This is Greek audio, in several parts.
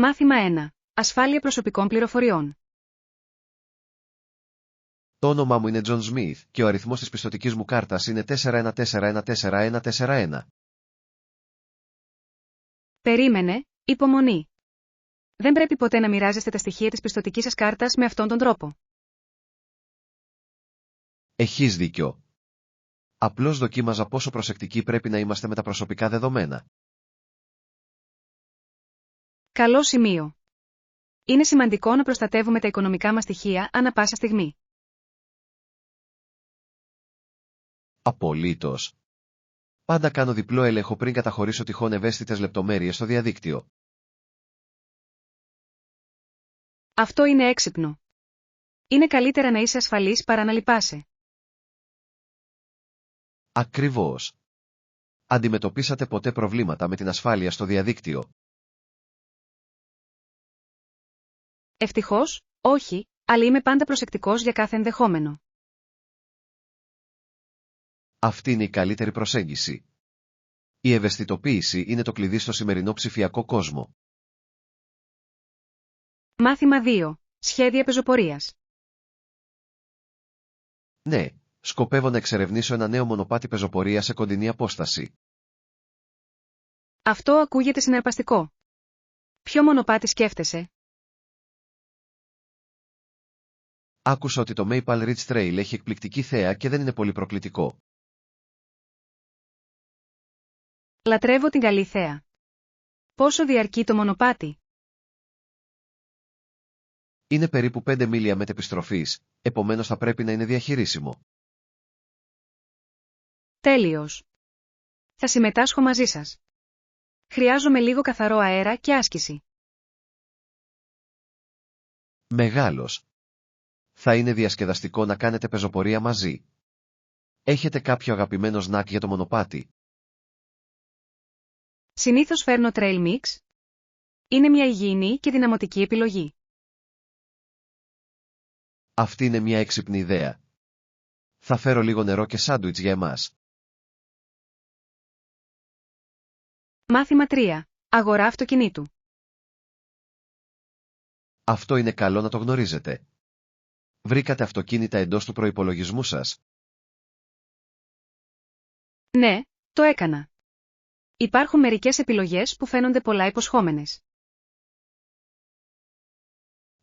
Μάθημα 1. Ασφάλεια προσωπικών πληροφοριών. Το όνομά μου είναι John Smith και ο αριθμός της πιστωτικής μου κάρτας είναι 41414141. Περίμενε, υπομονή. Δεν πρέπει ποτέ να μοιράζεστε τα στοιχεία της πιστωτικής σας κάρτας με αυτόν τον τρόπο. Έχεις δίκιο. Απλώς δοκίμαζα πόσο προσεκτικοί πρέπει να είμαστε με τα προσωπικά δεδομένα. Καλό σημείο. Είναι σημαντικό να προστατεύουμε τα οικονομικά μας στοιχεία ανά πάσα στιγμή. Απολύτως. Πάντα κάνω διπλό έλεγχο πριν καταχωρήσω τυχόν ευαίσθητες λεπτομέρειες στο διαδίκτυο. Αυτό είναι έξυπνο. Είναι καλύτερα να είσαι ασφαλής παρά να λυπάσαι. Ακριβώς. Αντιμετωπίσατε ποτέ προβλήματα με την ασφάλεια στο διαδίκτυο? Ευτυχώς, όχι, αλλά είμαι πάντα προσεκτικός για κάθε ενδεχόμενο. Αυτή είναι η καλύτερη προσέγγιση. Η ευαισθητοποίηση είναι το κλειδί στο σημερινό ψηφιακό κόσμο. Μάθημα 2. Σχέδια πεζοπορίας. Ναι, σκοπεύω να εξερευνήσω ένα νέο μονοπάτι πεζοπορία σε κοντινή απόσταση. Αυτό ακούγεται συναρπαστικό. Ποιο μονοπάτι σκέφτεσαι? Άκουσα ότι το Maple Ridge Trail έχει εκπληκτική θέα και δεν είναι πολύ προκλητικό. Λατρεύω την καλή θέα. Πόσο διαρκεί το μονοπάτι? Είναι περίπου 5 μίλια μετεπιστροφής, επομένως θα πρέπει να είναι διαχειρίσιμο. Τέλειος. Θα συμμετάσχω μαζί σας. Χρειάζομαι λίγο καθαρό αέρα και άσκηση. Μεγάλος. Θα είναι διασκεδαστικό να κάνετε πεζοπορία μαζί. Έχετε κάποιο αγαπημένο σνακ για το μονοπάτι? Συνήθως φέρνω Trail Mix. Είναι μια υγιεινή και δυναμωτική επιλογή. Αυτή είναι μια έξυπνη ιδέα. Θα φέρω λίγο νερό και σάντουιτς για εμάς. Μάθημα 3. Αγορά αυτοκινήτου. Αυτό είναι καλό να το γνωρίζετε. Βρήκατε αυτοκίνητα εντός του προϋπολογισμού σας? Ναι, το έκανα. Υπάρχουν μερικές επιλογές που φαίνονται πολλά υποσχόμενες.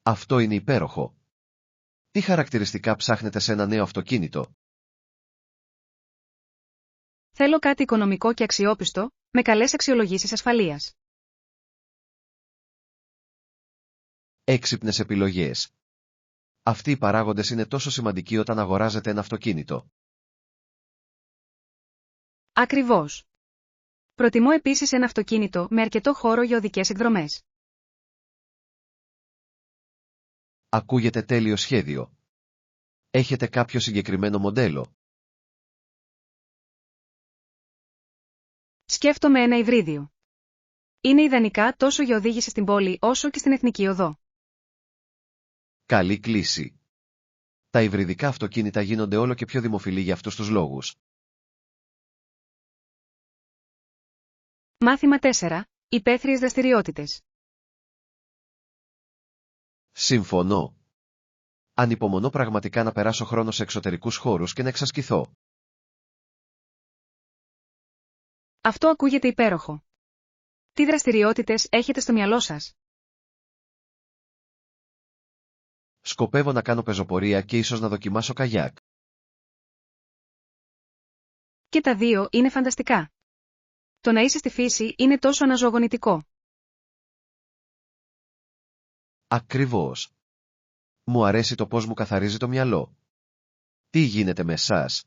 Αυτό είναι υπέροχο. Τι χαρακτηριστικά ψάχνετε σε ένα νέο αυτοκίνητο? Θέλω κάτι οικονομικό και αξιόπιστο, με καλές αξιολογήσεις ασφαλείας. Έξυπνες επιλογές. Αυτοί οι παράγοντες είναι τόσο σημαντικοί όταν αγοράζετε ένα αυτοκίνητο. Ακριβώς. Προτιμώ επίσης ένα αυτοκίνητο με αρκετό χώρο για οδικές εκδρομές. Ακούγεται τέλειο σχέδιο. Έχετε κάποιο συγκεκριμένο μοντέλο? Σκέφτομαι ένα υβρίδιο. Είναι ιδανικά τόσο για οδήγηση στην πόλη όσο και στην εθνική οδό. Καλή κλίση. Τα υβριδικά αυτοκίνητα γίνονται όλο και πιο δημοφιλή για αυτούς τους λόγους. Μάθημα 4. Υπαίθριες δραστηριότητες. Συμφωνώ. Ανυπομονώ πραγματικά να περάσω χρόνο σε εξωτερικούς χώρους και να εξασκηθώ. Αυτό ακούγεται υπέροχο. Τι δραστηριότητες έχετε στο μυαλό σας? Σκοπεύω να κάνω πεζοπορία και ίσως να δοκιμάσω καγιάκ. Και τα δύο είναι φανταστικά. Το να είσαι στη φύση είναι τόσο αναζωογονητικό. Ακριβώς. Μου αρέσει το πώς μου καθαρίζει το μυαλό. Τι γίνεται με εσάς?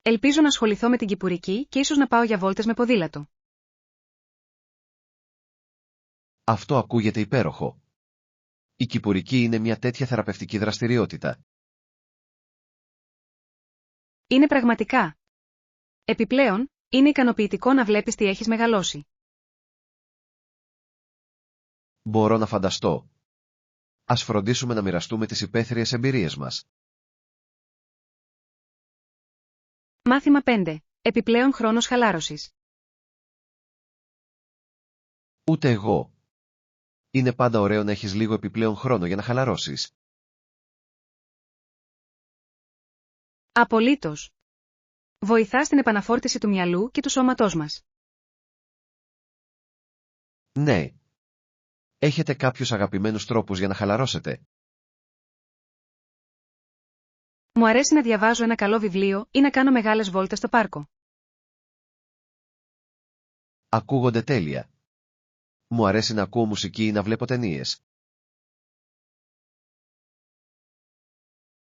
Ελπίζω να ασχοληθώ με την κυπουρική και ίσως να πάω για βόλτες με ποδήλατο. Αυτό ακούγεται υπέροχο. Η κυπουρική είναι μια τέτοια θεραπευτική δραστηριότητα. Είναι πραγματικά. Επιπλέον, είναι ικανοποιητικό να βλέπεις τι έχεις μεγαλώσει. Μπορώ να φανταστώ. Ας φροντίσουμε να μοιραστούμε τις υπαίθριες εμπειρίες μας. Μάθημα 5. Επιπλέον χρόνος χαλάρωσης. Ούτε εγώ. Είναι πάντα ωραίο να έχεις λίγο επιπλέον χρόνο για να χαλαρώσεις. Απολύτως. Βοηθά στην επαναφόρτιση του μυαλού και του σώματός μας. Ναι. Έχετε κάποιους αγαπημένους τρόπους για να χαλαρώσετε? Μου αρέσει να διαβάζω ένα καλό βιβλίο ή να κάνω μεγάλες βόλτες στο πάρκο. Ακούγονται τέλεια. Μου αρέσει να ακούω μουσική ή να βλέπω ταινίες.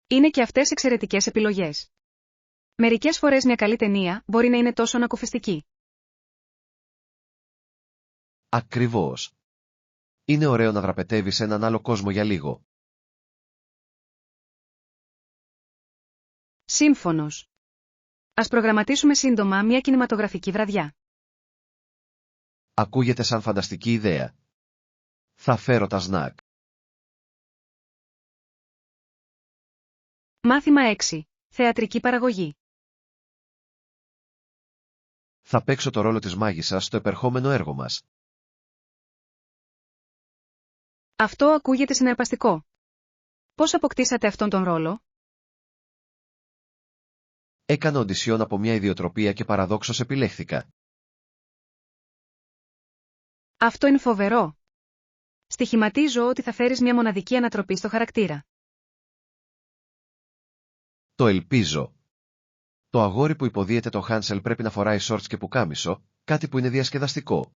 Είναι και αυτές εξαιρετικές επιλογές. Μερικές φορές μια καλή ταινία μπορεί να είναι τόσο ανακουφιστική. Ακριβώς. Είναι ωραίο να δραπετεύεις σε έναν άλλο κόσμο για λίγο. Σύμφωνος. Ας προγραμματίσουμε σύντομα μια κινηματογραφική βραδιά. Ακούγεται σαν φανταστική ιδέα. Θα φέρω τα σνακ. Μάθημα 6. Θεατρική παραγωγή. Θα παίξω το ρόλο της μάγισσας στο επερχόμενο έργο μας. Αυτό ακούγεται συναρπαστικό. Πώς αποκτήσατε αυτόν τον ρόλο? Έκανα οντισιόν από μια ιδιοτροπία και παραδόξως επιλέχθηκα. Αυτό είναι φοβερό. Στοιχηματίζω ότι θα φέρεις μια μοναδική ανατροπή στο χαρακτήρα. Το ελπίζω. Το αγόρι που υποδίεται το Χάνσελ πρέπει να φοράει σόρτς και πουκάμισο, κάτι που είναι διασκεδαστικό.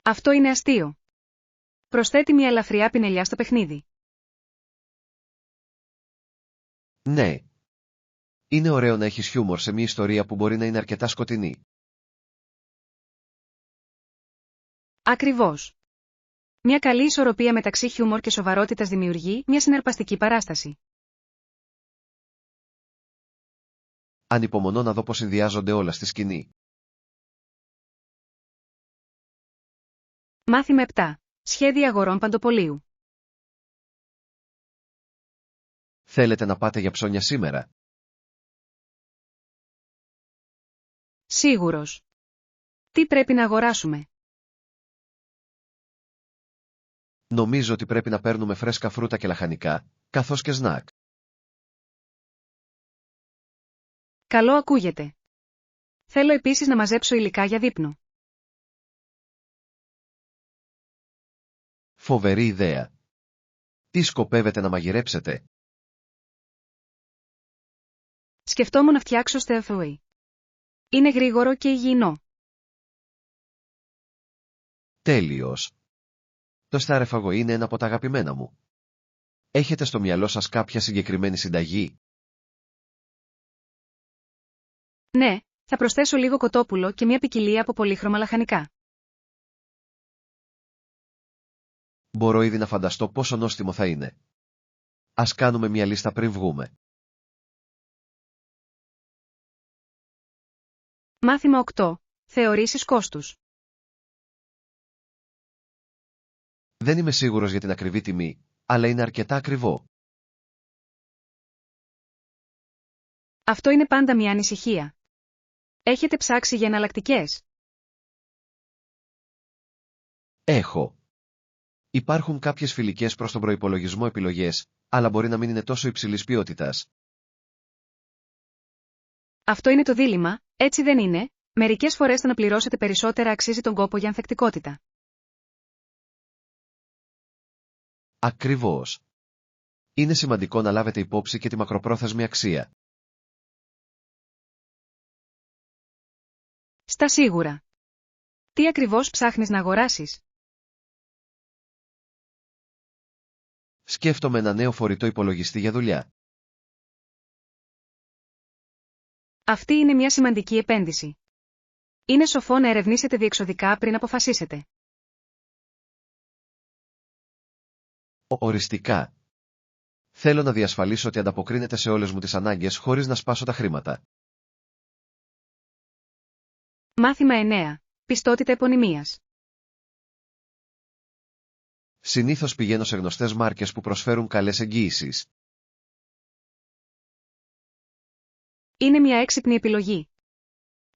Αυτό είναι αστείο. Προσθέτει μια ελαφριά πινελιά στο παιχνίδι. Ναι. Είναι ωραίο να έχεις χιούμορ σε μια ιστορία που μπορεί να είναι αρκετά σκοτεινή. Ακριβώς. Μια καλή ισορροπία μεταξύ χιούμορ και σοβαρότητας δημιουργεί μια συναρπαστική παράσταση. Ανυπομονώ να δω πώς συνδυάζονται όλα στη σκηνή. Μάθημα 7. Σχέδια αγορών παντοπολίου. Θέλετε να πάτε για ψώνια σήμερα? Σίγουρος. Τι πρέπει να αγοράσουμε? Νομίζω ότι πρέπει να παίρνουμε φρέσκα φρούτα και λαχανικά, καθώς και σνακ. Καλό ακούγεται. Θέλω επίσης να μαζέψω υλικά για δείπνο. Φοβερή ιδέα. Τι σκοπεύετε να μαγειρέψετε? Σκεφτόμουν να φτιάξω στεφουί. Είναι γρήγορο και υγιεινό. Τέλειος. Το στάρεφαγο είναι ένα από τα αγαπημένα μου. Έχετε στο μυαλό σας κάποια συγκεκριμένη συνταγή? Ναι, θα προσθέσω λίγο κοτόπουλο και μια ποικιλία από πολύχρωμα λαχανικά. Μπορώ ήδη να φανταστώ πόσο νόστιμο θα είναι. Ας κάνουμε μια λίστα πριν βγούμε. Μάθημα 8. Θεωρήσεις κόστους. Δεν είμαι σίγουρος για την ακριβή τιμή, αλλά είναι αρκετά ακριβό. Αυτό είναι πάντα μια ανησυχία. Έχετε ψάξει για εναλλακτικές? Έχω. Υπάρχουν κάποιες φιλικές προς τον προϋπολογισμό επιλογές, αλλά μπορεί να μην είναι τόσο υψηλής ποιότητας. Αυτό είναι το δίλημμα, έτσι δεν είναι? Μερικές φορές το να πληρώσετε περισσότερα αξίζει τον κόπο για ανθεκτικότητα. Ακριβώς. Είναι σημαντικό να λάβετε υπόψη και τη μακροπρόθεσμη αξία. Στα σίγουρα. Τι ακριβώς ψάχνεις να αγοράσεις? Σκέφτομαι ένα νέο φορητό υπολογιστή για δουλειά. Αυτή είναι μια σημαντική επένδυση. Είναι σοφό να ερευνήσετε διεξοδικά πριν αποφασίσετε. Οριστικά. Θέλω να διασφαλίσω ότι ανταποκρίνεται σε όλες μου τις ανάγκες χωρίς να σπάσω τα χρήματα. Μάθημα 9. Πιστότητα επωνυμίας. Συνήθως πηγαίνω σε γνωστές μάρκες που προσφέρουν καλές εγγύησεις. Είναι μια έξυπνη επιλογή.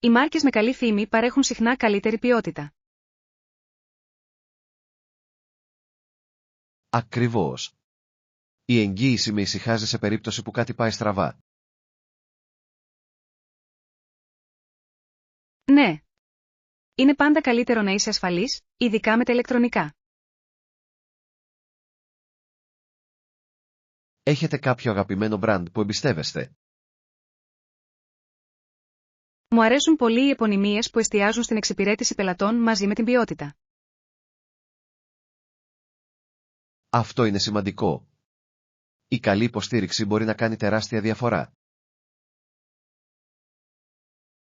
Οι μάρκες με καλή φήμη παρέχουν συχνά καλύτερη ποιότητα. Ακριβώς. Η εγγύηση με ησυχάζει σε περίπτωση που κάτι πάει στραβά. Ναι. Είναι πάντα καλύτερο να είσαι ασφαλής, ειδικά με τα ηλεκτρονικά. Έχετε κάποιο αγαπημένο μπραντ που εμπιστεύεστε? Μου αρέσουν πολύ οι επωνυμίες που εστιάζουν στην εξυπηρέτηση πελατών μαζί με την ποιότητα. Αυτό είναι σημαντικό. Η καλή υποστήριξη μπορεί να κάνει τεράστια διαφορά.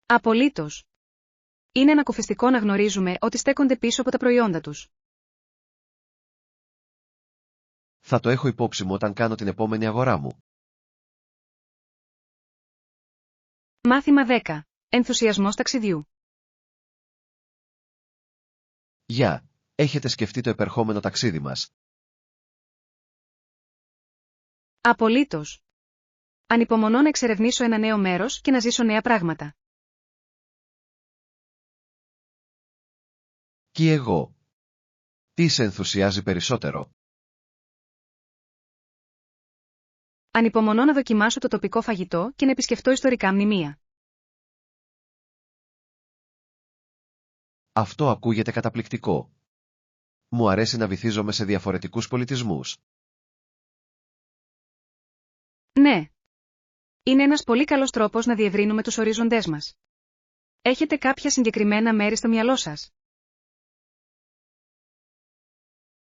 Απολύτως. Είναι ανακουφιστικό να γνωρίζουμε ότι στέκονται πίσω από τα προϊόντα τους. Θα το έχω υπόψη μου όταν κάνω την επόμενη αγορά μου. Μάθημα 10. Ενθουσιασμός ταξιδιού. Γεια, έχετε σκεφτεί το επερχόμενο ταξίδι μας? Απολύτως. Ανυπομονώ να εξερευνήσω ένα νέο μέρος και να ζήσω νέα πράγματα. Και εγώ. Τι σε ενθουσιάζει περισσότερο? Ανυπομονώ να δοκιμάσω το τοπικό φαγητό και να επισκεφτώ ιστορικά μνημεία. Αυτό ακούγεται καταπληκτικό. Μου αρέσει να βυθίζομαι σε διαφορετικούς πολιτισμούς. Ναι. Είναι ένας πολύ καλός τρόπος να διευρύνουμε τους ορίζοντές μας. Έχετε κάποια συγκεκριμένα μέρη στο μυαλό σας?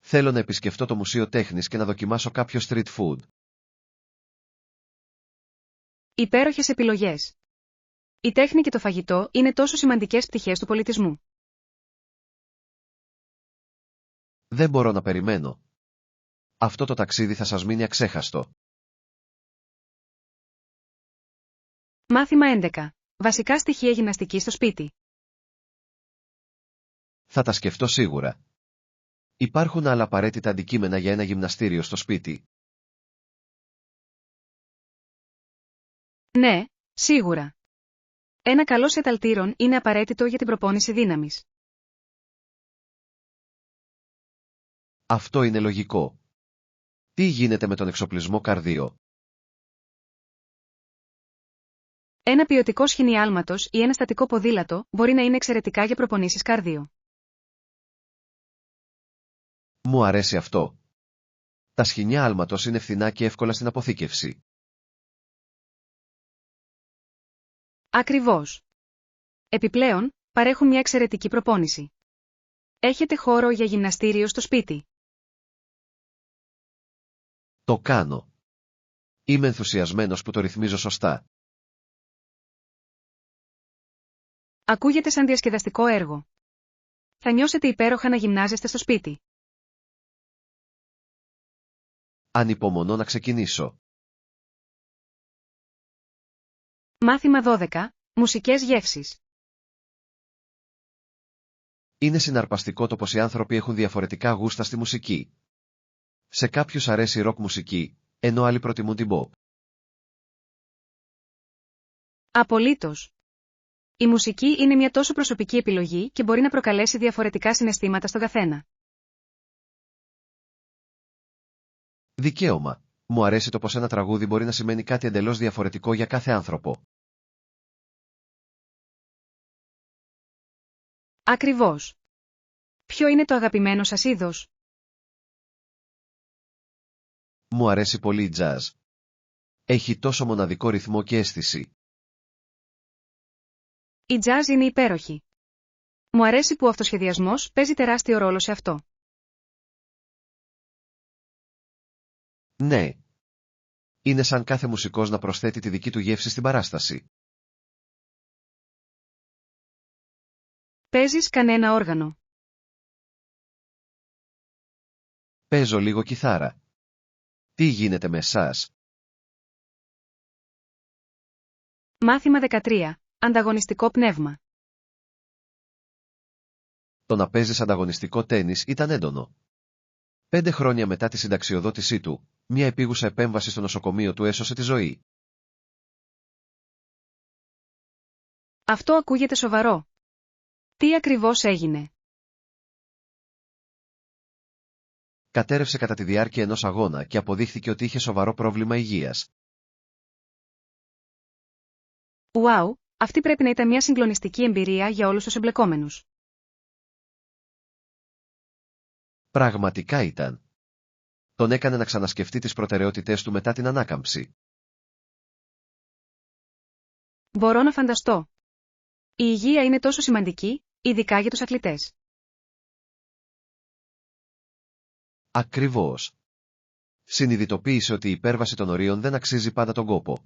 Θέλω να επισκεφτώ το Μουσείο Τέχνης και να δοκιμάσω κάποιο street food. Υπέροχες επιλογές. Η τέχνη και το φαγητό είναι τόσο σημαντικές πτυχές του πολιτισμού. Δεν μπορώ να περιμένω. Αυτό το ταξίδι θα σας μείνει αξέχαστο. Μάθημα 11. Βασικά στοιχεία γυμναστικής στο σπίτι. Θα τα σκεφτώ σίγουρα. Υπάρχουν άλλα απαραίτητα αντικείμενα για ένα γυμναστήριο στο σπίτι? Ναι, σίγουρα. Ένα καλό σετ αλτήρων είναι απαραίτητο για την προπόνηση δύναμης. Αυτό είναι λογικό. Τι γίνεται με τον εξοπλισμό καρδίο? Ένα ποιοτικό σχοινί άλματος ή ένα στατικό ποδήλατο μπορεί να είναι εξαιρετικά για προπονήσεις καρδίο. Μου αρέσει αυτό. Τα σχοινιά άλματος είναι φθηνά και εύκολα στην αποθήκευση. Ακριβώς. Επιπλέον, παρέχουν μια εξαιρετική προπόνηση. Έχετε χώρο για γυμναστήριο στο σπίτι? Το κάνω. Είμαι ενθουσιασμένος που το ρυθμίζω σωστά. Ακούγεται σαν διασκεδαστικό έργο. Θα νιώσετε υπέροχα να γυμνάζεστε στο σπίτι. Ανυπομονώ να ξεκινήσω. Μάθημα 12. Μουσικές γεύσεις. Είναι συναρπαστικό το πως οι άνθρωποι έχουν διαφορετικά γούστα στη μουσική. Σε κάποιους αρέσει η ροκ μουσική, ενώ άλλοι προτιμούν την pop. Απολύτως. Η μουσική είναι μια τόσο προσωπική επιλογή και μπορεί να προκαλέσει διαφορετικά συναισθήματα στον καθένα. Δικαίωμα. Μου αρέσει το πως ένα τραγούδι μπορεί να σημαίνει κάτι εντελώς διαφορετικό για κάθε άνθρωπο. Ακριβώς. Ποιο είναι το αγαπημένο σας είδος? Μου αρέσει πολύ η jazz. Έχει τόσο μοναδικό ρυθμό και αίσθηση. Η jazz είναι υπέροχη. Μου αρέσει που ο αυτοσχεδιασμός παίζει τεράστιο ρόλο σε αυτό. Ναι. Είναι σαν κάθε μουσικός να προσθέτει τη δική του γεύση στην παράσταση. Παίζεις κανένα όργανο? Παίζω λίγο κιθάρα. Τι γίνεται με εσάς? Μάθημα 13. Ανταγωνιστικό πνεύμα. Το να παίζεις ανταγωνιστικό τένις ήταν έντονο. 5 χρόνια μετά τη συνταξιοδότησή του, μια επίγουσα επέμβαση στο νοσοκομείο του έσωσε τη ζωή. Αυτό ακούγεται σοβαρό. Τι ακριβώς έγινε? Κατέρευσε κατά τη διάρκεια ενός αγώνα και αποδείχθηκε ότι είχε σοβαρό πρόβλημα υγείας. Ουάου, αυτή πρέπει να ήταν μια συγκλονιστική εμπειρία για όλους τους εμπλεκόμενους. Πραγματικά ήταν. Τον έκανε να ξανασκεφτεί τις προτεραιότητές του μετά την ανάκαμψη. Μπορώ να φανταστώ. Η υγεία είναι τόσο σημαντική, ειδικά για τους αθλητές. Ακριβώς. Συνειδητοποίησε ότι η υπέρβαση των ορίων δεν αξίζει πάντα τον κόπο.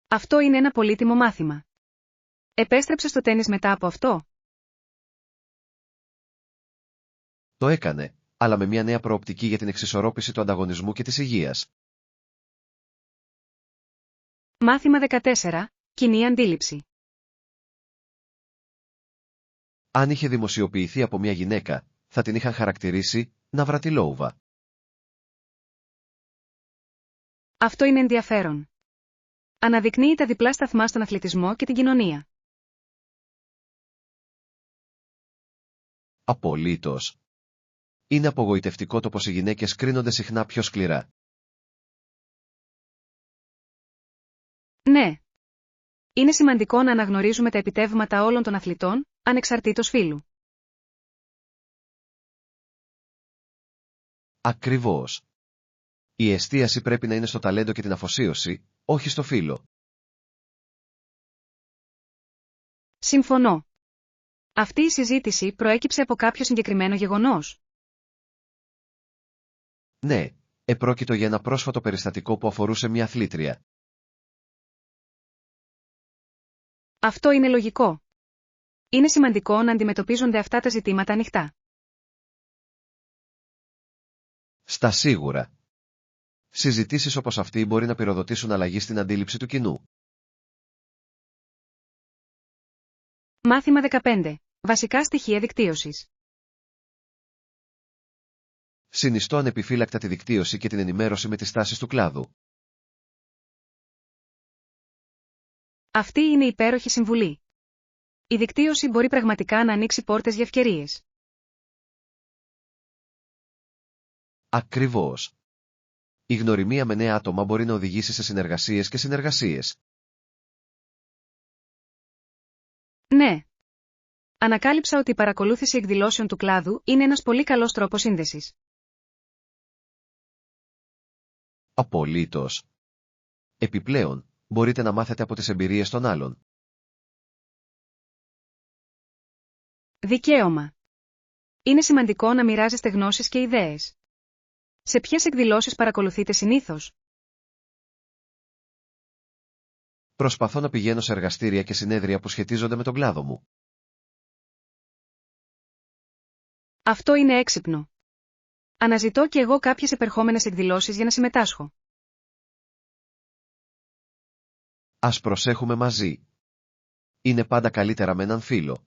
Αυτό είναι ένα πολύτιμο μάθημα. Επέστρεψε στο τένις μετά από αυτό? Το έκανε, αλλά με μια νέα προοπτική για την εξισορρόπηση του ανταγωνισμού και της υγείας. Μάθημα 14. Κοινή αντίληψη. Αν είχε δημοσιοποιηθεί από μια γυναίκα, θα την είχαν χαρακτηρίσει Ναυρατιλόουβα. Αυτό είναι ενδιαφέρον. Αναδεικνύει τα διπλά σταθμά στον αθλητισμό και την κοινωνία. Απολύτως. Είναι απογοητευτικό το πως οι γυναίκες κρίνονται συχνά πιο σκληρά. Ναι. Είναι σημαντικό να αναγνωρίζουμε τα επιτεύγματα όλων των αθλητών, ανεξαρτήτως φύλου. Ακριβώς. Η εστίαση πρέπει να είναι στο ταλέντο και την αφοσίωση, όχι στο φύλο. Συμφωνώ. Αυτή η συζήτηση προέκυψε από κάποιο συγκεκριμένο γεγονός? Ναι, επρόκειτο για ένα πρόσφατο περιστατικό που αφορούσε μια αθλήτρια. Αυτό είναι λογικό. Είναι σημαντικό να αντιμετωπίζονται αυτά τα ζητήματα ανοιχτά. Στα σίγουρα. Συζητήσεις όπως αυτή μπορεί να πυροδοτήσουν αλλαγή στην αντίληψη του κοινού. Μάθημα 15. Βασικά στοιχεία δικτύωσης. Συνιστώ ανεπιφύλακτα τη δικτύωση και την ενημέρωση με τις τάσεις του κλάδου. Αυτή είναι η υπέροχη συμβουλή. Η δικτύωση μπορεί πραγματικά να ανοίξει πόρτες για ευκαιρίες. Ακριβώς. Η γνωριμία με νέα άτομα μπορεί να οδηγήσει σε συνεργασίες και συνεργασίες. Ναι. Ανακάλυψα ότι η παρακολούθηση εκδηλώσεων του κλάδου είναι ένας πολύ καλός τρόπος σύνδεσης. Απολύτως. Επιπλέον, μπορείτε να μάθετε από τις εμπειρίες των άλλων. Δικαίωμα. Είναι σημαντικό να μοιράζεστε γνώσεις και ιδέες. Σε ποιες εκδηλώσεις παρακολουθείτε συνήθως? Προσπαθώ να πηγαίνω σε εργαστήρια και συνέδρια που σχετίζονται με τον κλάδο μου. Αυτό είναι έξυπνο. Αναζητώ και εγώ κάποιες επερχόμενες εκδηλώσεις για να συμμετάσχω. Ας προσέχουμε μαζί. Είναι πάντα καλύτερα με έναν φίλο.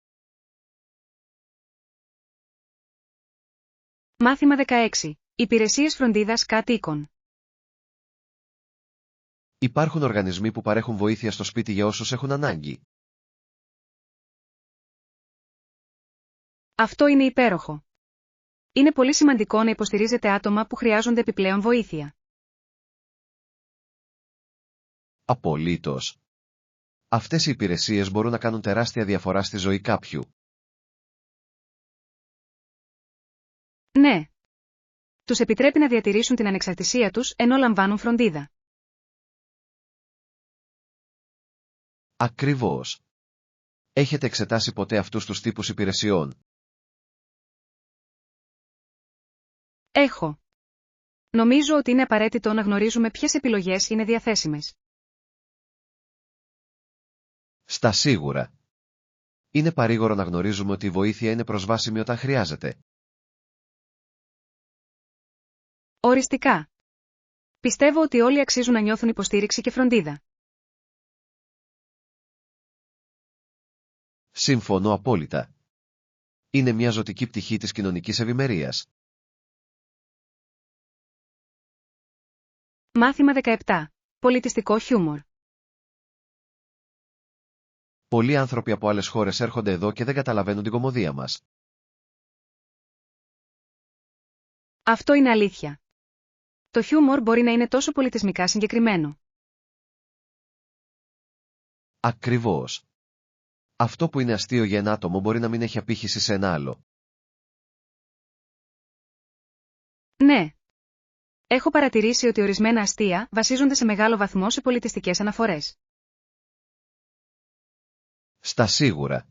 Μάθημα 16. Υπηρεσίες φροντίδας κατοίκων. Υπάρχουν οργανισμοί που παρέχουν βοήθεια στο σπίτι για όσους έχουν ανάγκη. Αυτό είναι υπέροχο. Είναι πολύ σημαντικό να υποστηρίζετε άτομα που χρειάζονται επιπλέον βοήθεια. Απολύτως. Αυτές οι υπηρεσίες μπορούν να κάνουν τεράστια διαφορά στη ζωή κάποιου. Ναι. Τους επιτρέπει να διατηρήσουν την ανεξαρτησία τους ενώ λαμβάνουν φροντίδα. Ακριβώς. Έχετε εξετάσει ποτέ αυτούς τους τύπους υπηρεσιών? Έχω. Νομίζω ότι είναι απαραίτητο να γνωρίζουμε ποιες επιλογές είναι διαθέσιμες. Στα σίγουρα. Είναι παρήγορο να γνωρίζουμε ότι η βοήθεια είναι προσβάσιμη όταν χρειάζεται. Οριστικά. Πιστεύω ότι όλοι αξίζουν να νιώθουν υποστήριξη και φροντίδα. Συμφωνώ απόλυτα. Είναι μια ζωτική πτυχή της κοινωνικής ευημερίας. Μάθημα 17. Πολιτιστικό χιούμορ. Πολλοί άνθρωποι από άλλες χώρες έρχονται εδώ και δεν καταλαβαίνουν την κωμωδία μας. Αυτό είναι αλήθεια. Το χιούμορ μπορεί να είναι τόσο πολιτισμικά συγκεκριμένο. Ακριβώς. Αυτό που είναι αστείο για ένα άτομο μπορεί να μην έχει απήχηση σε ένα άλλο. Ναι. Έχω παρατηρήσει ότι ορισμένα αστεία βασίζονται σε μεγάλο βαθμό σε πολιτιστικές αναφορές. Στα σίγουρα.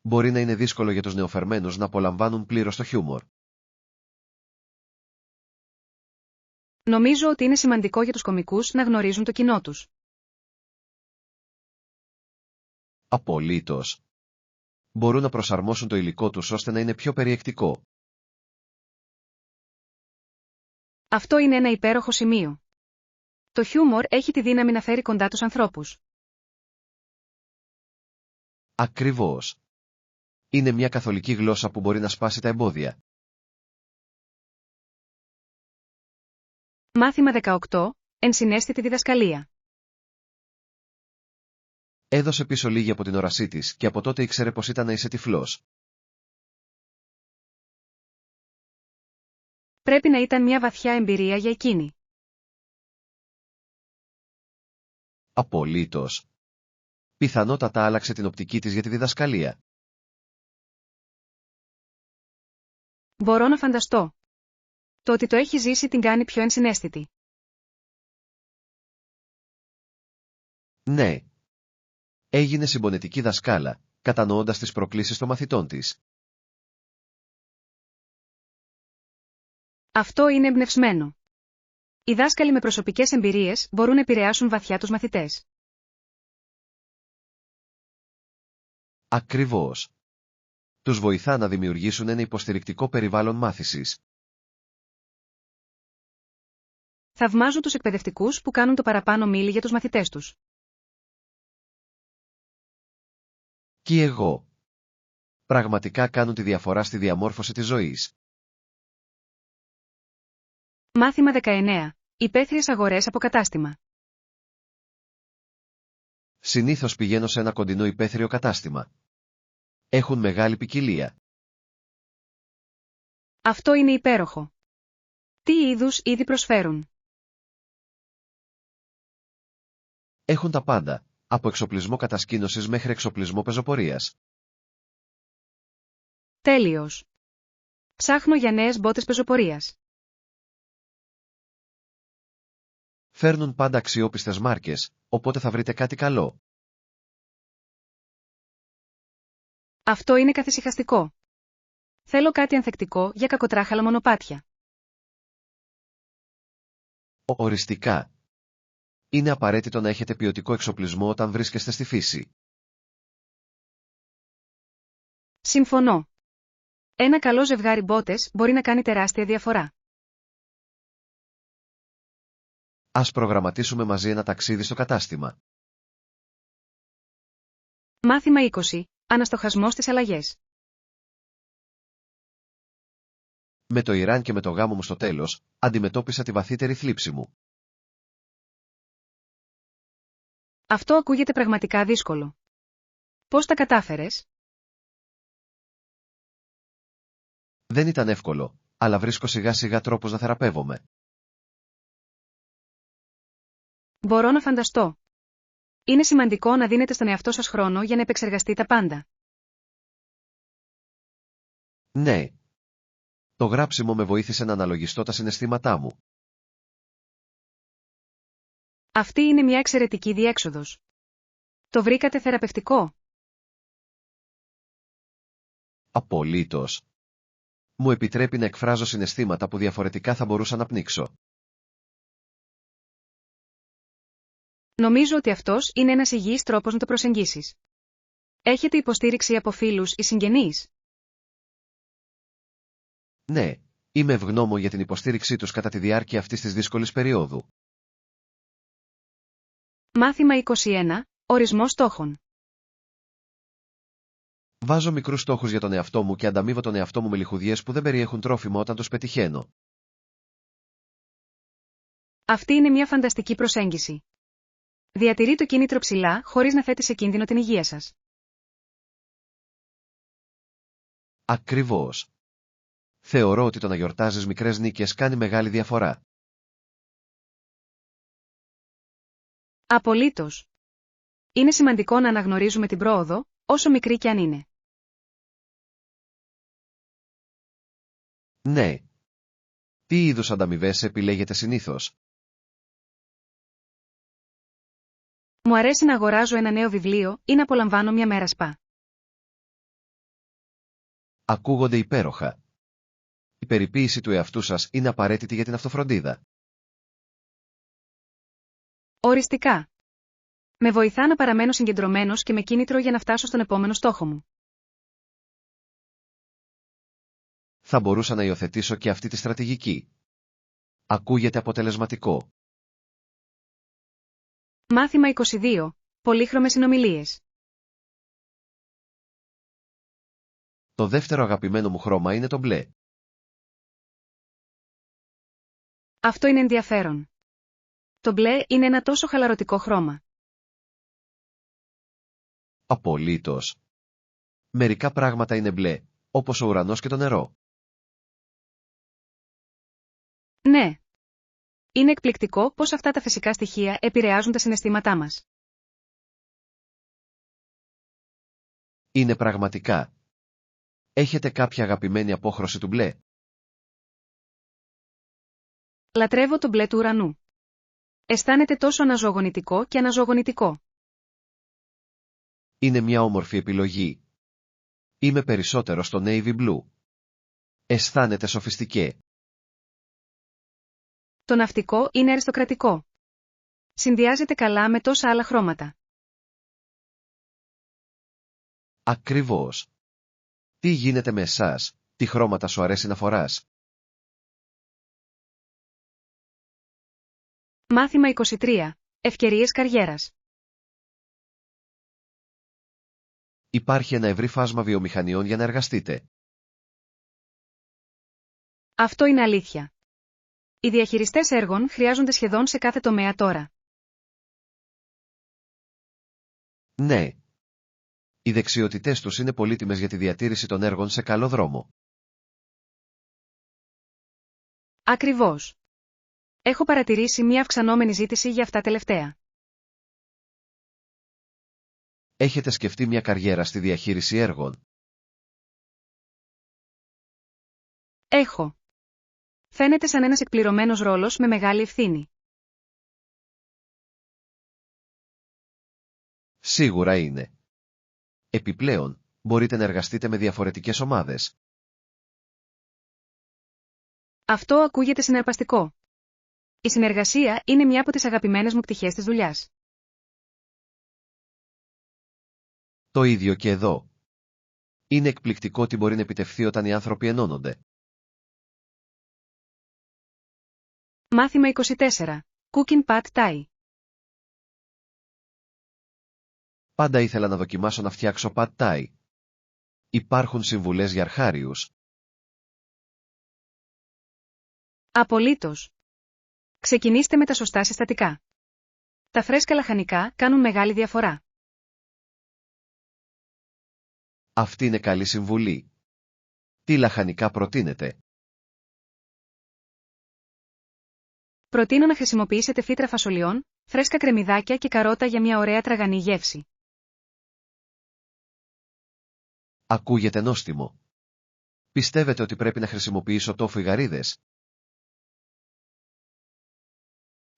Μπορεί να είναι δύσκολο για τους νεοφερμένους να απολαμβάνουν πλήρως το χιούμορ. Νομίζω ότι είναι σημαντικό για τους κωμικούς να γνωρίζουν το κοινό τους. Απολύτως. Μπορούν να προσαρμόσουν το υλικό τους ώστε να είναι πιο περιεκτικό. Αυτό είναι ένα υπέροχο σημείο. Το χιούμορ έχει τη δύναμη να φέρει κοντά τους ανθρώπους. Ακριβώς. Είναι μια καθολική γλώσσα που μπορεί να σπάσει τα εμπόδια. Μάθημα 18. Ενσυναίσθητη διδασκαλία. Έδωσε πίσω λίγη από την όρασή της και από τότε ήξερε πως ήταν να είσαι τυφλός. Πρέπει να ήταν μια βαθιά εμπειρία για εκείνη. Απολύτως. Πιθανότατα άλλαξε την οπτική της για τη διδασκαλία. Μπορώ να φανταστώ. Το ότι το έχει ζήσει την κάνει πιο ενσυναίσθητη. Ναι. Έγινε συμπονετική δασκάλα, κατανοώντας τις προκλήσεις των μαθητών της. Αυτό είναι εμπνευσμένο. Οι δάσκαλοι με προσωπικές εμπειρίες μπορούν να επηρεάσουν βαθιά τους μαθητές. Ακριβώς. Τους βοηθά να δημιουργήσουν ένα υποστηρικτικό περιβάλλον μάθησης. Θαυμάζω τους εκπαιδευτικούς που κάνουν το παραπάνω μίλι για τους μαθητές τους. Και εγώ. Πραγματικά κάνουν τη διαφορά στη διαμόρφωση της ζωής. Μάθημα 19. Υπαίθριες αγορές από κατάστημα. Συνήθως πηγαίνω σε ένα κοντινό υπαίθριο κατάστημα. Έχουν μεγάλη ποικιλία. Αυτό είναι υπέροχο. Τι είδους ήδη προσφέρουν? Έχουν τα πάντα, από εξοπλισμό κατασκήνωσης μέχρι εξοπλισμό πεζοπορίας. Τέλειος. Ψάχνω για νέες μπότες πεζοπορίας. Φέρνουν πάντα αξιόπιστες μάρκες, οπότε θα βρείτε κάτι καλό. Αυτό είναι καθησυχαστικό. Θέλω κάτι ανθεκτικό για κακοτράχαλα μονοπάτια. Οριστικά. Είναι απαραίτητο να έχετε ποιοτικό εξοπλισμό όταν βρίσκεστε στη φύση. Συμφωνώ. Ένα καλό ζευγάρι μπότες μπορεί να κάνει τεράστια διαφορά. Ας προγραμματίσουμε μαζί ένα ταξίδι στο κατάστημα. Μάθημα 20. Αναστοχασμός στις αλλαγές. Με το Ιράν και με το γάμο μου στο τέλος, αντιμετώπισα τη βαθύτερη θλίψη μου. Αυτό ακούγεται πραγματικά δύσκολο. Πώς τα κατάφερες? Δεν ήταν εύκολο, αλλά βρίσκω σιγά σιγά τρόπους να θεραπεύομαι. Μπορώ να φανταστώ. Είναι σημαντικό να δίνετε στον εαυτό σας χρόνο για να επεξεργαστεί τα πάντα. Ναι. Το γράψιμο με βοήθησε να αναλογιστώ τα συναισθήματά μου. Αυτή είναι μια εξαιρετική διέξοδος. Το βρήκατε θεραπευτικό? Απολύτως. Μου επιτρέπει να εκφράζω συναισθήματα που διαφορετικά θα μπορούσα να πνίξω. Νομίζω ότι αυτός είναι ένας υγιής τρόπος να το προσεγγίσεις. Έχετε υποστήριξη από φίλους ή συγγενείς? Ναι, είμαι ευγνώμων για την υποστήριξή τους κατά τη διάρκεια αυτής της δύσκολης περίοδου. Μάθημα 21. Ορισμός στόχων. Βάζω μικρούς στόχους για τον εαυτό μου και ανταμείβω τον εαυτό μου με λιχουδιές που δεν περιέχουν τρόφιμο όταν τους πετυχαίνω. Αυτή είναι μια φανταστική προσέγγιση. Διατηρεί το κίνητρο ψηλά χωρίς να θέτει σε κίνδυνο την υγεία σας. Ακριβώς. Θεωρώ ότι το να γιορτάζεις μικρές νίκες κάνει μεγάλη διαφορά. Απολύτως. Είναι σημαντικό να αναγνωρίζουμε την πρόοδο, όσο μικρή κι αν είναι. Ναι. Τι είδους ανταμοιβές επιλέγετε συνήθως? Μου αρέσει να αγοράζω ένα νέο βιβλίο ή να απολαμβάνω μια μέρα σπα. Ακούγονται υπέροχα. Η περιποίηση του εαυτού σας είναι απαραίτητη για την αυτοφροντίδα. Οριστικά. Με βοηθά να παραμένω συγκεντρωμένος και με κίνητρο για να φτάσω στον επόμενο στόχο μου. Θα μπορούσα να υιοθετήσω και αυτή τη στρατηγική. Ακούγεται αποτελεσματικό. Μάθημα 22. Πολύχρωμες συνομιλίες. Το δεύτερο αγαπημένο μου χρώμα είναι το μπλε. Αυτό είναι ενδιαφέρον. Το μπλε είναι ένα τόσο χαλαρωτικό χρώμα. Απολύτως. Μερικά πράγματα είναι μπλε, όπως ο ουρανός και το νερό. Ναι. Είναι εκπληκτικό πώς αυτά τα φυσικά στοιχεία επηρεάζουν τα συναισθήματά μας. Είναι πραγματικά. Έχετε κάποια αγαπημένη απόχρωση του μπλε? Λατρεύω το μπλε του ουρανού. Αισθάνεται τόσο αναζωογονητικό και αναζωογονητικό. Είναι μια όμορφη επιλογή. Είμαι περισσότερο στο navy blue. Αισθάνεται σοφιστικέ. Το ναυτικό είναι αριστοκρατικό. Συνδυάζεται καλά με τόσα άλλα χρώματα. Ακριβώς. Τι γίνεται με εσάς, τι χρώματα σου αρέσει να φοράς? Μάθημα 23. Ευκαιρίες καριέρας. Υπάρχει ένα ευρύ φάσμα βιομηχανιών για να εργαστείτε. Αυτό είναι αλήθεια. Οι διαχειριστές έργων χρειάζονται σχεδόν σε κάθε τομέα τώρα. Ναι. Οι δεξιότητές τους είναι πολύτιμες για τη διατήρηση των έργων σε καλό δρόμο. Ακριβώς. Έχω παρατηρήσει μια αυξανόμενη ζήτηση για αυτά τελευταία. Έχετε σκεφτεί μια καριέρα στη διαχείριση έργων? Έχω. Φαίνεται σαν ένας εκπληρωμένος ρόλος με μεγάλη ευθύνη. Σίγουρα είναι. Επιπλέον, μπορείτε να εργαστείτε με διαφορετικές ομάδες. Αυτό ακούγεται συναρπαστικό. Η συνεργασία είναι μια από τις αγαπημένες μου πτυχές της δουλειάς. Το ίδιο και εδώ. Είναι εκπληκτικό τι μπορεί να επιτευχθεί όταν οι άνθρωποι ενώνονται. Μάθημα 24. Cooking Pad Thai. Πάντα ήθελα να δοκιμάσω να φτιάξω Pad Thai. Υπάρχουν συμβουλές για αρχάριους? Απολύτως. Ξεκινήστε με τα σωστά συστατικά. Τα φρέσκα λαχανικά κάνουν μεγάλη διαφορά. Αυτή είναι καλή συμβουλή. Τι λαχανικά προτείνετε? Προτείνω να χρησιμοποιήσετε φύτρα φασολιών, φρέσκα κρεμμυδάκια και καρότα για μια ωραία τραγανή γεύση. Ακούγεται νόστιμο. Πιστεύετε ότι πρέπει να χρησιμοποιήσω τόφου ή γαρίδες?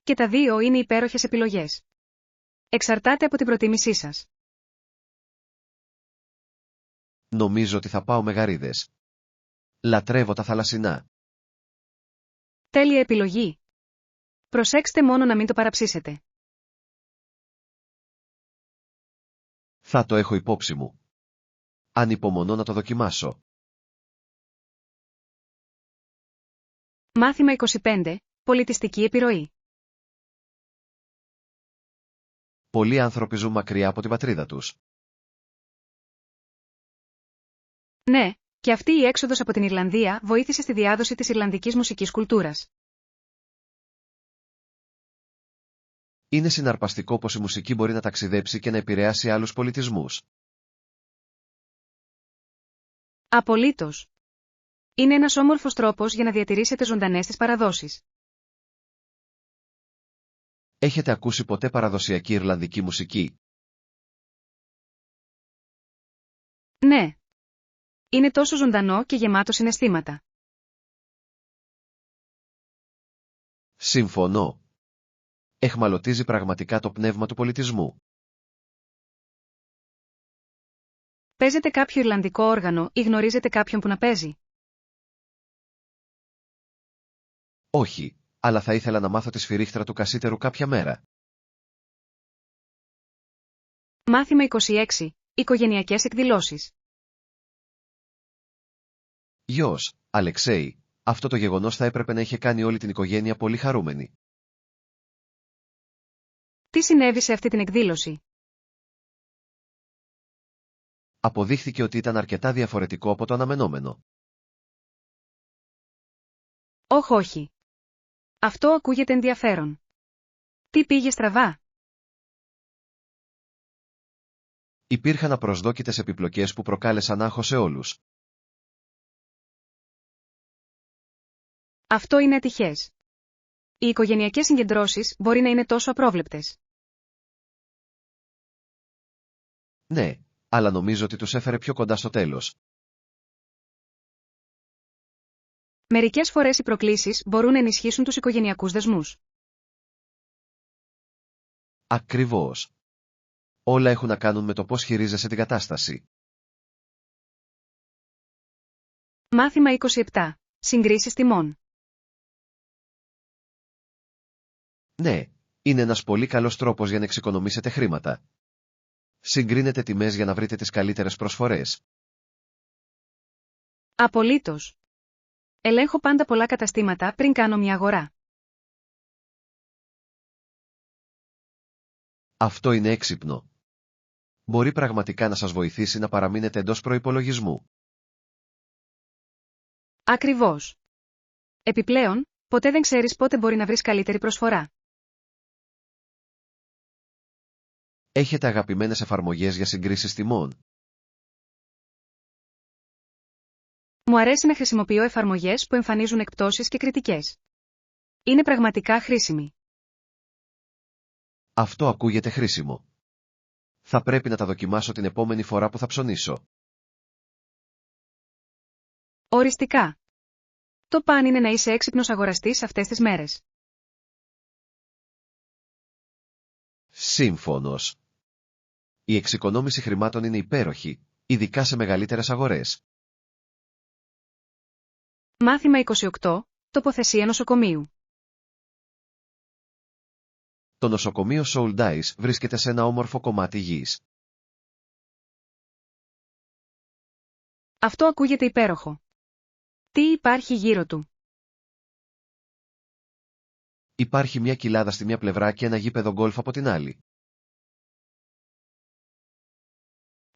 Και τα δύο είναι υπέροχες επιλογές. Εξαρτάται από την προτίμησή σας. Νομίζω ότι θα πάω με γαρίδες. Λατρεύω τα θαλασσινά. Τέλεια επιλογή. Προσέξτε μόνο να μην το παραψήσετε. Θα το έχω υπόψη μου. Ανυπομονώ να το δοκιμάσω. Μάθημα 25. Πολιτιστική επιρροή. Πολλοί άνθρωποι ζουν μακριά από την πατρίδα τους. Ναι, και αυτή η έξοδος από την Ιρλανδία βοήθησε στη διάδοση της Ιρλανδικής μουσικής κουλτούρας. Είναι συναρπαστικό πως η μουσική μπορεί να ταξιδέψει και να επηρεάσει άλλους πολιτισμούς. Απολύτως. Είναι ένας όμορφος τρόπος για να διατηρήσετε ζωντανές τις παραδόσεις. Έχετε ακούσει ποτέ παραδοσιακή Ιρλανδική μουσική? Ναι. Είναι τόσο ζωντανό και γεμάτο συναισθήματα. Συμφωνώ. Εχμαλωτίζει πραγματικά το πνεύμα του πολιτισμού. Παίζετε κάποιο Ιρλανδικό όργανο ή γνωρίζετε κάποιον που να παίζει? Όχι, αλλά θα ήθελα να μάθω τη σφυρίχτρα του κασίτερου κάποια μέρα. Μάθημα 26. Οικογενειακές εκδηλώσεις. Γιος, Αλεξέη, αυτό το γεγονός θα έπρεπε να είχε κάνει όλη την οικογένεια πολύ χαρούμενη. Τι συνέβη σε αυτή την εκδήλωση? Αποδείχθηκε ότι ήταν αρκετά διαφορετικό από το αναμενόμενο. Όχι. Αυτό ακούγεται ενδιαφέρον. Τι πήγε στραβά? Υπήρχαν απροσδόκητες επιπλοκές που προκάλεσαν άγχος σε όλους. Αυτό είναι ατυχές. Οι οικογενειακές συγκεντρώσεις μπορεί να είναι τόσο απρόβλεπτες. Ναι, αλλά νομίζω ότι τους έφερε πιο κοντά στο τέλος. Μερικές φορές οι προκλήσεις μπορούν να ενισχύσουν τους οικογενειακούς δεσμούς. Ακριβώς. Όλα έχουν να κάνουν με το πώς χειρίζεσαι την κατάσταση. Μάθημα 27. Συγκρίσεις τιμών. Ναι, είναι ένας πολύ καλός τρόπος για να εξοικονομήσετε χρήματα. Συγκρίνετε τιμές για να βρείτε τις καλύτερες προσφορές. Απολύτως. Ελέγχω πάντα πολλά καταστήματα πριν κάνω μια αγορά. Αυτό είναι έξυπνο. Μπορεί πραγματικά να σας βοηθήσει να παραμείνετε εντός προϋπολογισμού. Ακριβώς. Επιπλέον, ποτέ δεν ξέρεις πότε μπορεί να βρεις καλύτερη προσφορά. Έχετε αγαπημένες εφαρμογές για συγκρίσεις τιμών? Μου αρέσει να χρησιμοποιώ εφαρμογές που εμφανίζουν εκπτώσεις και κριτικές. Είναι πραγματικά χρήσιμη. Αυτό ακούγεται χρήσιμο. Θα πρέπει να τα δοκιμάσω την επόμενη φορά που θα ψωνίσω. Οριστικά. Το παν είναι να είσαι έξυπνος αγοραστής αυτές τις μέρες. Σύμφωνος. Η εξοικονόμηση χρημάτων είναι υπέροχη, ειδικά σε μεγαλύτερες αγορές. Μάθημα 28. Τοποθεσία νοσοκομείου. Το νοσοκομείο Souldice βρίσκεται σε ένα όμορφο κομμάτι γης. Αυτό ακούγεται υπέροχο. Τι υπάρχει γύρω του? Υπάρχει μια κοιλάδα στη μια πλευρά και ένα γήπεδο γκολφ από την άλλη.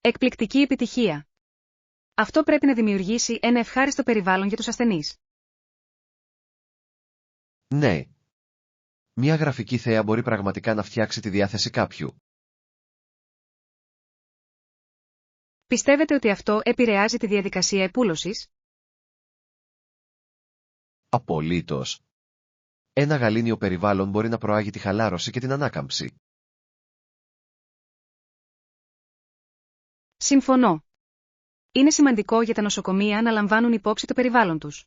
Εκπληκτική επιτυχία. Αυτό πρέπει να δημιουργήσει ένα ευχάριστο περιβάλλον για τους ασθενείς. Ναι. Μια γραφική θέα μπορεί πραγματικά να φτιάξει τη διάθεση κάποιου. Πιστεύετε ότι αυτό επηρεάζει τη διαδικασία επούλωσης? Απολύτως. Ένα γαλήνιο περιβάλλον μπορεί να προάγει τη χαλάρωση και την ανάκαμψη. Συμφωνώ. Είναι σημαντικό για τα νοσοκομεία να λαμβάνουν υπόψη το περιβάλλον τους.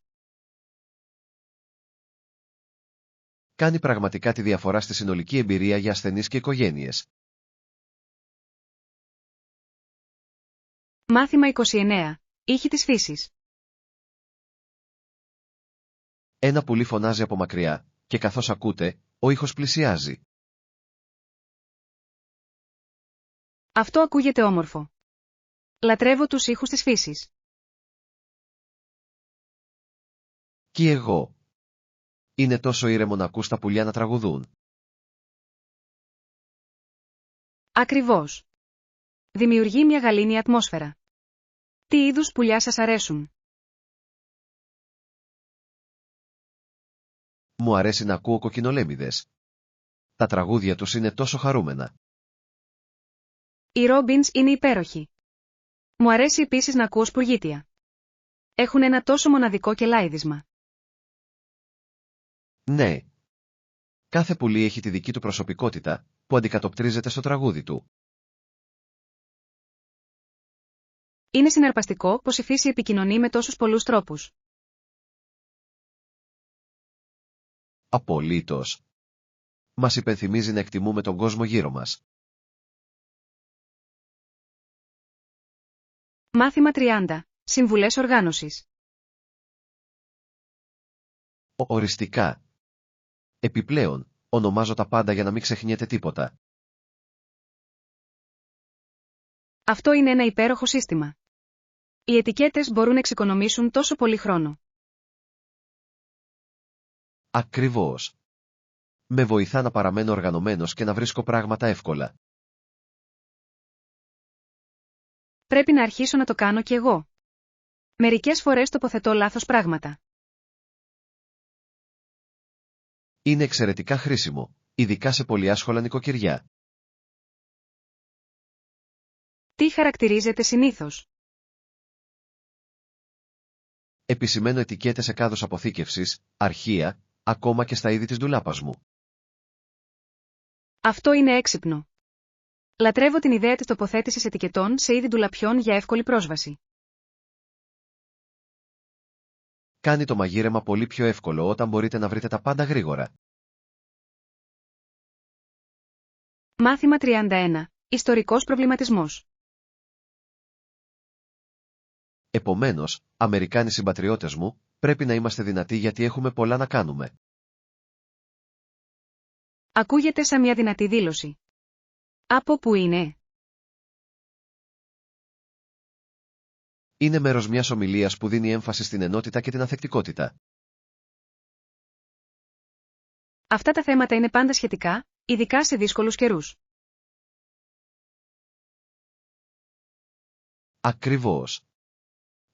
Κάνει πραγματικά τη διαφορά στη συνολική εμπειρία για ασθενείς και οικογένειες. Μάθημα 29. Ήχοι της φύσης. Ένα πουλί φωνάζει από μακριά, και καθώς ακούτε, ο ήχος πλησιάζει. Αυτό ακούγεται όμορφο. Λατρεύω τους ήχους της φύσης. Κι εγώ. Είναι τόσο ήρεμο να ακούς τα πουλιά να τραγουδούν. Ακριβώς. Δημιουργεί μια γαλήνια ατμόσφαιρα. Τι είδους πουλιά σας αρέσουν? Μου αρέσει να ακούω κοκκινολέμιδες. Τα τραγούδια τους είναι τόσο χαρούμενα. Οι Robbins είναι υπέροχοι. Μου αρέσει επίσης να ακούω σπουργίτια. Έχουν ένα τόσο μοναδικό κελάιδισμα. Ναι. Κάθε πουλί έχει τη δική του προσωπικότητα, που αντικατοπτρίζεται στο τραγούδι του. Είναι συναρπαστικό πως η φύση επικοινωνεί με τόσους πολλούς τρόπους. Απολύτως. Μας υπενθυμίζει να εκτιμούμε τον κόσμο γύρω μας. Μάθημα 30. Συμβουλές οργάνωσης. Οριστικά. Επιπλέον, ονομάζω τα πάντα για να μην ξεχνιέται τίποτα. Αυτό είναι ένα υπέροχο σύστημα. Οι ετικέτες μπορούν να εξοικονομήσουν τόσο πολύ χρόνο. Ακριβώς. Με βοηθά να παραμένω οργανωμένος και να βρίσκω πράγματα εύκολα. Πρέπει να αρχίσω να το κάνω κι εγώ. Μερικές φορές τοποθετώ λάθος πράγματα. Είναι εξαιρετικά χρήσιμο, ειδικά σε πολυάσχολα νοικοκυριά. Τι χαρακτηρίζεται συνήθως? Επισημαίνω ετικέτες σε κάδους αποθήκευσης, αρχεία, ακόμα και στα είδη της ντουλάπας μου. Αυτό είναι έξυπνο. Λατρεύω την ιδέα της τοποθέτησης ετικετών σε είδη ντουλαπιών για εύκολη πρόσβαση. Κάνει το μαγείρεμα πολύ πιο εύκολο όταν μπορείτε να βρείτε τα πάντα γρήγορα. Μάθημα 31. Ιστορικός προβληματισμός. Επομένως, Αμερικάνοι συμπατριώτες μου, πρέπει να είμαστε δυνατοί γιατί έχουμε πολλά να κάνουμε. Ακούγεται σαν μια δυνατή δήλωση. Από πού είναι? Είναι μέρος μιας ομιλίας που δίνει έμφαση στην ενότητα και την ανθεκτικότητα. Αυτά τα θέματα είναι πάντα σχετικά, ειδικά σε δύσκολους καιρούς. Ακριβώς.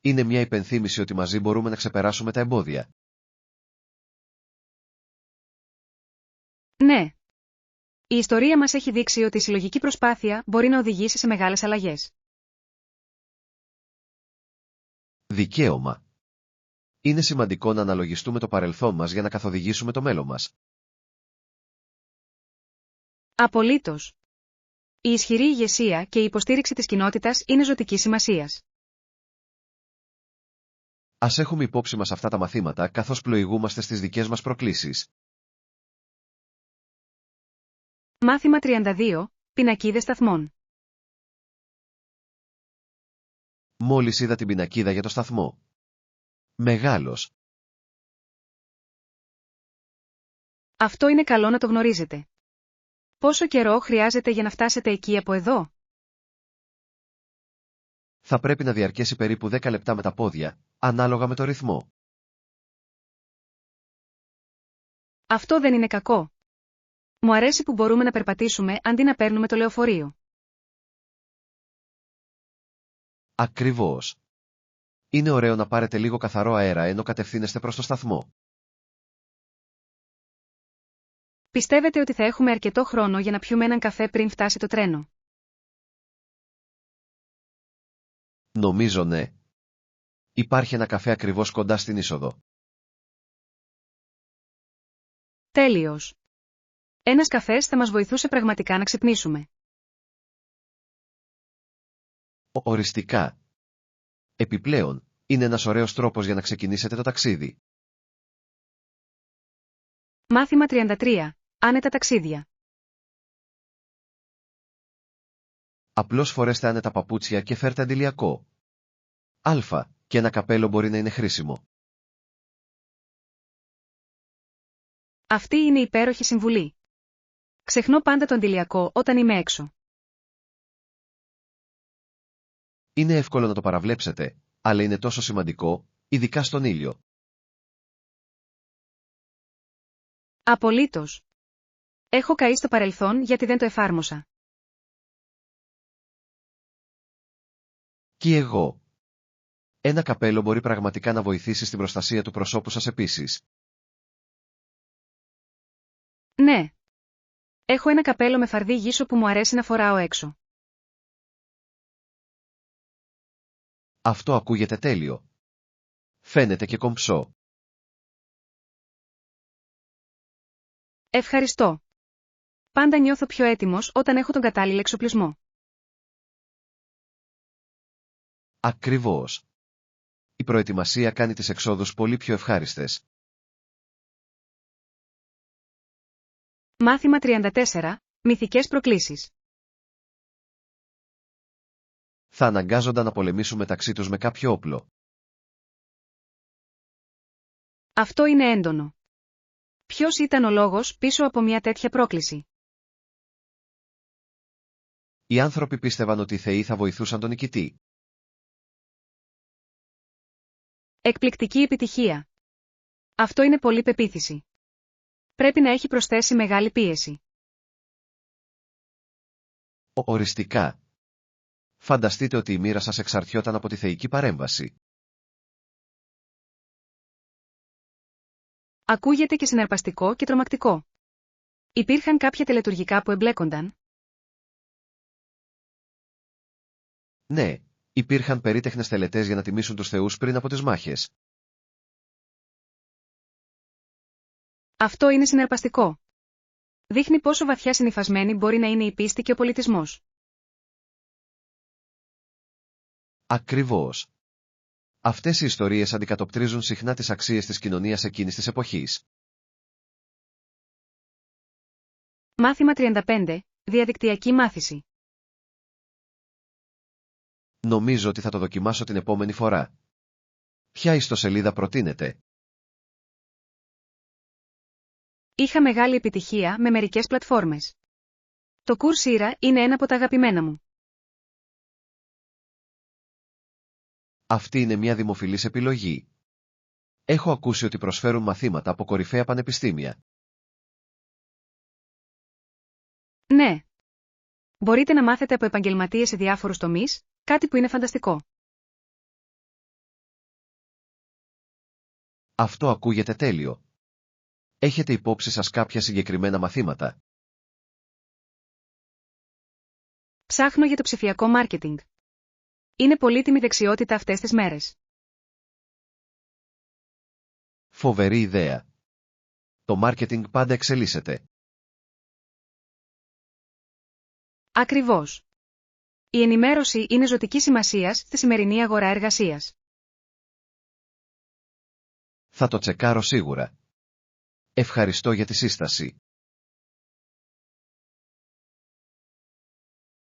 Είναι μια υπενθύμηση ότι μαζί μπορούμε να ξεπεράσουμε τα εμπόδια. Ναι. Η ιστορία μας έχει δείξει ότι η συλλογική προσπάθεια μπορεί να οδηγήσει σε μεγάλες αλλαγές. Δικαίωμα. Είναι σημαντικό να αναλογιστούμε το παρελθόν μας για να καθοδηγήσουμε το μέλλον μας. Απολύτως. Η ισχυρή ηγεσία και η υποστήριξη της κοινότητας είναι ζωτικής σημασίας. Ας έχουμε υπόψη μας αυτά τα μαθήματα καθώς πλοηγούμαστε στις δικές μας προκλήσεις. Μάθημα 32. Πινακίδες σταθμών. Μόλις είδα την πινακίδα για το σταθμό. Μεγάλος. Αυτό είναι καλό να το γνωρίζετε. Πόσο καιρό χρειάζεται για να φτάσετε εκεί από εδώ? Θα πρέπει να διαρκέσει περίπου 10 λεπτά με τα πόδια, ανάλογα με το ρυθμό. Αυτό δεν είναι κακό. Μου αρέσει που μπορούμε να περπατήσουμε αντί να παίρνουμε το λεωφορείο. Ακριβώς. Είναι ωραίο να πάρετε λίγο καθαρό αέρα ενώ κατευθύνεστε προς το σταθμό. Πιστεύετε ότι θα έχουμε αρκετό χρόνο για να πιούμε έναν καφέ πριν φτάσει το τρένο? Νομίζω ναι. Υπάρχει ένα καφέ ακριβώς κοντά στην είσοδο. Τέλειος. Ένας καφές θα μας βοηθούσε πραγματικά να ξυπνήσουμε. Οριστικά. Επιπλέον, είναι ένας ωραίος τρόπος για να ξεκινήσετε το ταξίδι. Μάθημα 33. Άνετα ταξίδια. Απλώς φορέστε άνετα παπούτσια και φέρτε αντιλιακό. Και ένα καπέλο μπορεί να είναι χρήσιμο. Αυτή είναι υπέροχη συμβουλή. Ξεχνώ πάντα το αντιλιακό όταν είμαι έξω. Είναι εύκολο να το παραβλέψετε, αλλά είναι τόσο σημαντικό, ειδικά στον ήλιο. Απολύτως. Έχω καεί στο παρελθόν γιατί δεν το εφάρμοσα. Και εγώ. Ένα καπέλο μπορεί πραγματικά να βοηθήσει στην προστασία του προσώπου σας επίσης. Ναι. Έχω ένα καπέλο με φαρδί γύσο που μου αρέσει να φοράω έξω. Αυτό ακούγεται τέλειο. Φαίνεται και κομψό. Ευχαριστώ. Πάντα νιώθω πιο έτοιμος όταν έχω τον κατάλληλο εξοπλισμό. Ακριβώς. Η προετοιμασία κάνει τις εξόδους πολύ πιο ευχάριστες. Μάθημα 34. Μυθικές προκλήσεις. Θα αναγκάζονταν να πολεμήσουν μεταξύ τους με κάποιο όπλο. Αυτό είναι έντονο. Ποιος ήταν ο λόγος πίσω από μια τέτοια πρόκληση? Οι άνθρωποι πίστευαν ότι οι θεοί θα βοηθούσαν τον νικητή. Εκπληκτική επιτυχία. Αυτό είναι πολύ πεποίθηση. Πρέπει να έχει προσθέσει μεγάλη πίεση. Οριστικά. Φανταστείτε ότι η μοίρα σας εξαρτιόταν από τη θεϊκή παρέμβαση. Ακούγεται και συναρπαστικό και τρομακτικό. Υπήρχαν κάποια τελετουργικά που εμπλέκονταν. Ναι, υπήρχαν περίτεχνες τελετές για να τιμήσουν τους θεούς πριν από τις μάχες. Αυτό είναι συναρπαστικό. Δείχνει πόσο βαθιά συνυφασμένη μπορεί να είναι η πίστη και ο πολιτισμός. Ακριβώς. Αυτές οι ιστορίες αντικατοπτρίζουν συχνά τις αξίες της κοινωνίας εκείνης της εποχής. Μάθημα 35. Διαδικτυακή μάθηση. Νομίζω ότι θα το δοκιμάσω την επόμενη φορά. Ποια ιστοσελίδα προτείνετε? Είχα μεγάλη επιτυχία με μερικές πλατφόρμες. Το Coursera είναι ένα από τα αγαπημένα μου. Αυτή είναι μια δημοφιλής επιλογή. Έχω ακούσει ότι προσφέρουν μαθήματα από κορυφαία πανεπιστήμια. Ναι. Μπορείτε να μάθετε από επαγγελματίες σε διάφορους τομείς, κάτι που είναι φανταστικό. Αυτό ακούγεται τέλειο. Έχετε υπόψη σας κάποια συγκεκριμένα μαθήματα? Ψάχνω για το ψηφιακό μάρκετινγκ. Είναι πολύτιμη δεξιότητα αυτές τις μέρες. Φοβερή ιδέα. Το μάρκετινγκ πάντα εξελίσσεται. Ακριβώς. Η ενημέρωση είναι ζωτική σημασίας στη σημερινή αγορά εργασίας. Θα το τσεκάρω σίγουρα. Ευχαριστώ για τη σύσταση.